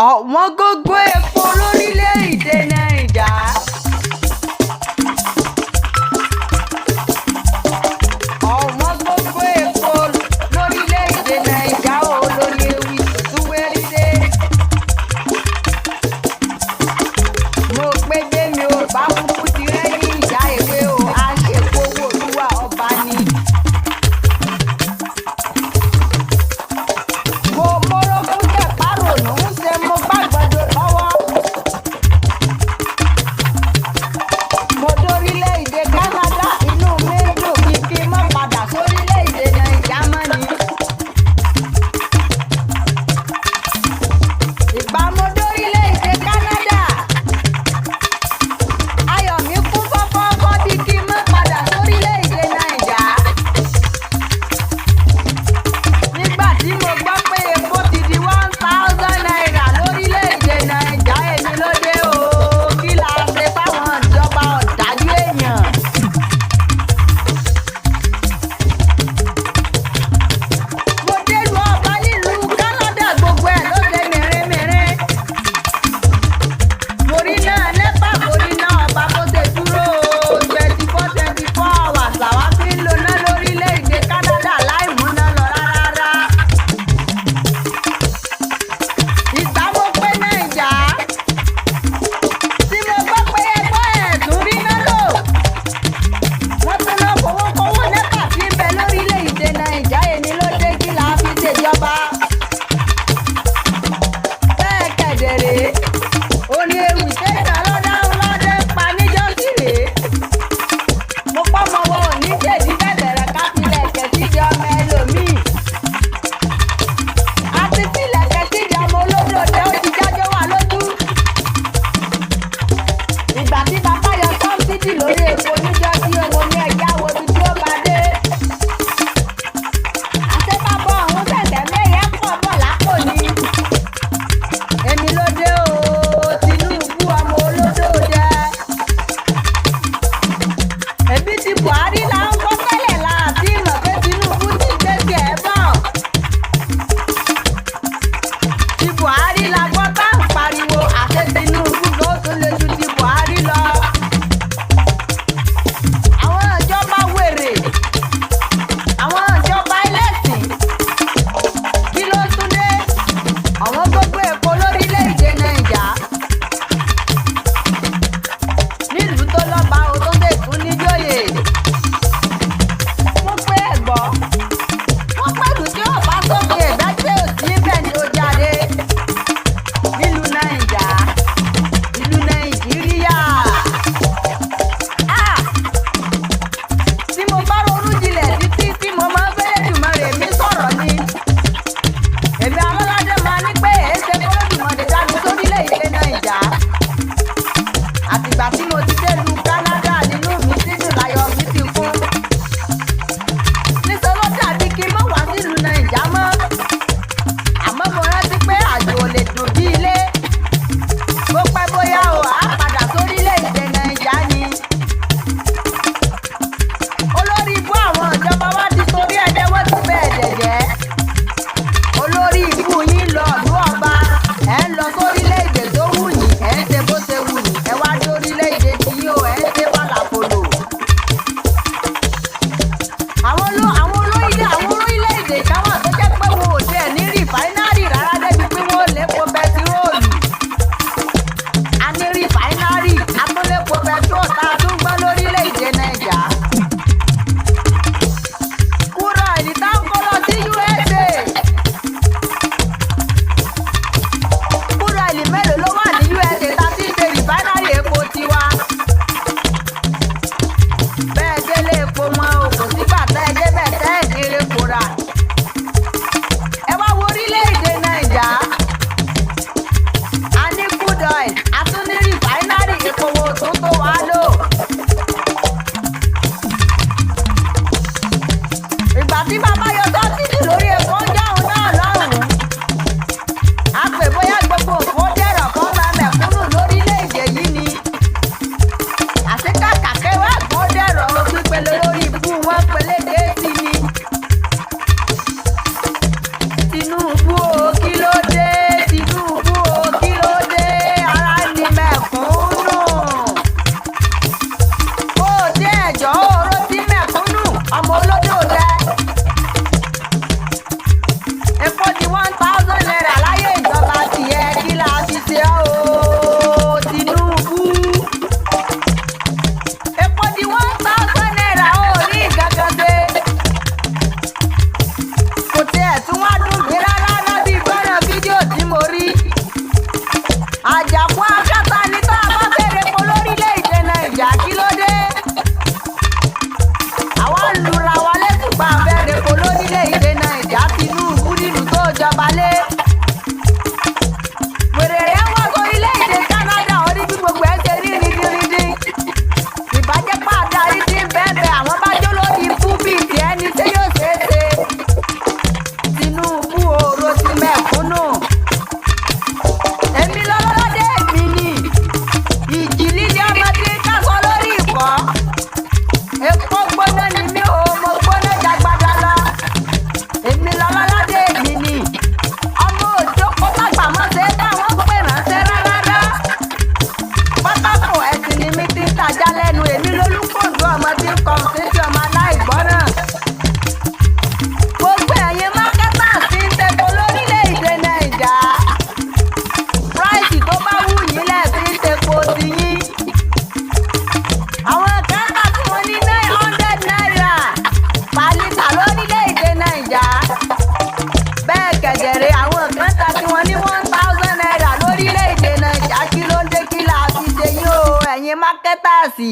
Ọ̀wọ́n gógó epo lórílẹ̀-èdè Nàìjà. Ọ̀wọ́n gógó epo lórílẹ̀-èdè Nàìjà ò ló lè wí túwérídé. Mo pé dé mi ò bá kúkú ti rẹ́yìn ìjà èwe o, a ṣe kówó olúwa ọba ni. Mo mórógún tẹ̀párò ló ń ṣe mo gbàgbọ́dọ̀ lọ́wọ́. Mo dórílẹ̀-èdè Canada inú mi ń dùn kí n má padà sórílẹ̀-èdè Nàìjà mọ́ ni. Ìgbà mo dórílẹ̀-èdè Canada, ayọ̀ mi kún fọ́fọ́fọ́ bí kí n má padà sórílẹ̀-èdè Nàìjà. Nígbà tí mo gbọ́ pé epo ti di 1000 naira lórílẹ̀-èdè Nàìjà, èmi ló dé o, kí la ṣe fáwọn ìjọba ọ̀dájú èèyàn. Mo délùú ọba nílùú Canada, gbogbo ẹ̀ ló ṣe mèremère. Mo rí náà NEPA, mo rí náà ọba bó ṣe dúró 24 hours làwa fi ń lo ná lórílẹ̀-èdè Canada láì múná lọ rárá. Ìgbà mo pé Nàìjà, tí mo gbọ́ pé ẹgbọ́ ẹ̀dùn rí náà lò, wọ́n tún ná kówókówó NEPA tí ń bẹ lórílẹ̀-èdè Nàìjà, èmi ló dé kí la fi ṣèjọba. Bẹ́ẹ̀ kẹ̀dẹ̀ rèé, orí ewì téèyàn lọ́dẹ pa níjọ́sí rèé. Mo pọ́ mọ wọn ò ní jèdí bẹ̀bẹ̀rẹ̀ ká tilẹ̀ kẹ̀sídìí ọmọ ẹlòmíì. Àti tilẹ̀ kẹ̀sídìí ọmọ olódòdó ó ti jájọ́ wà lójú. Ìgbà tí bàbá yọ sọ́bsidì lórí epo níjọ́sí owó ní ẹ̀já wo ibi tí ó bá dé. Àṣebábọ̀ ọ̀hún ṣẹ̀ṣẹ̀ mẹ́yẹ pọ̀ bọ̀ lápò ni. Èmi ló dé o, Tinubu ọmọ olódòdó. Ẹbí ti Buhari là ń gbọ́ tẹ́lẹ̀ láti mọ̀ pé Tinubu ti gbé tiẹ̀ bọ̀. Ti Buhari la gbọ́ tá ń pariwo, àṣẹ Tinubu ló tún lè ju ti Buhari lọ. Àwọn ìjọba wèrè, àwọn ìjọba ẹlẹ́sìn, kí ló tún dé? Àwọn ẹ̀yin mákẹ́tàsì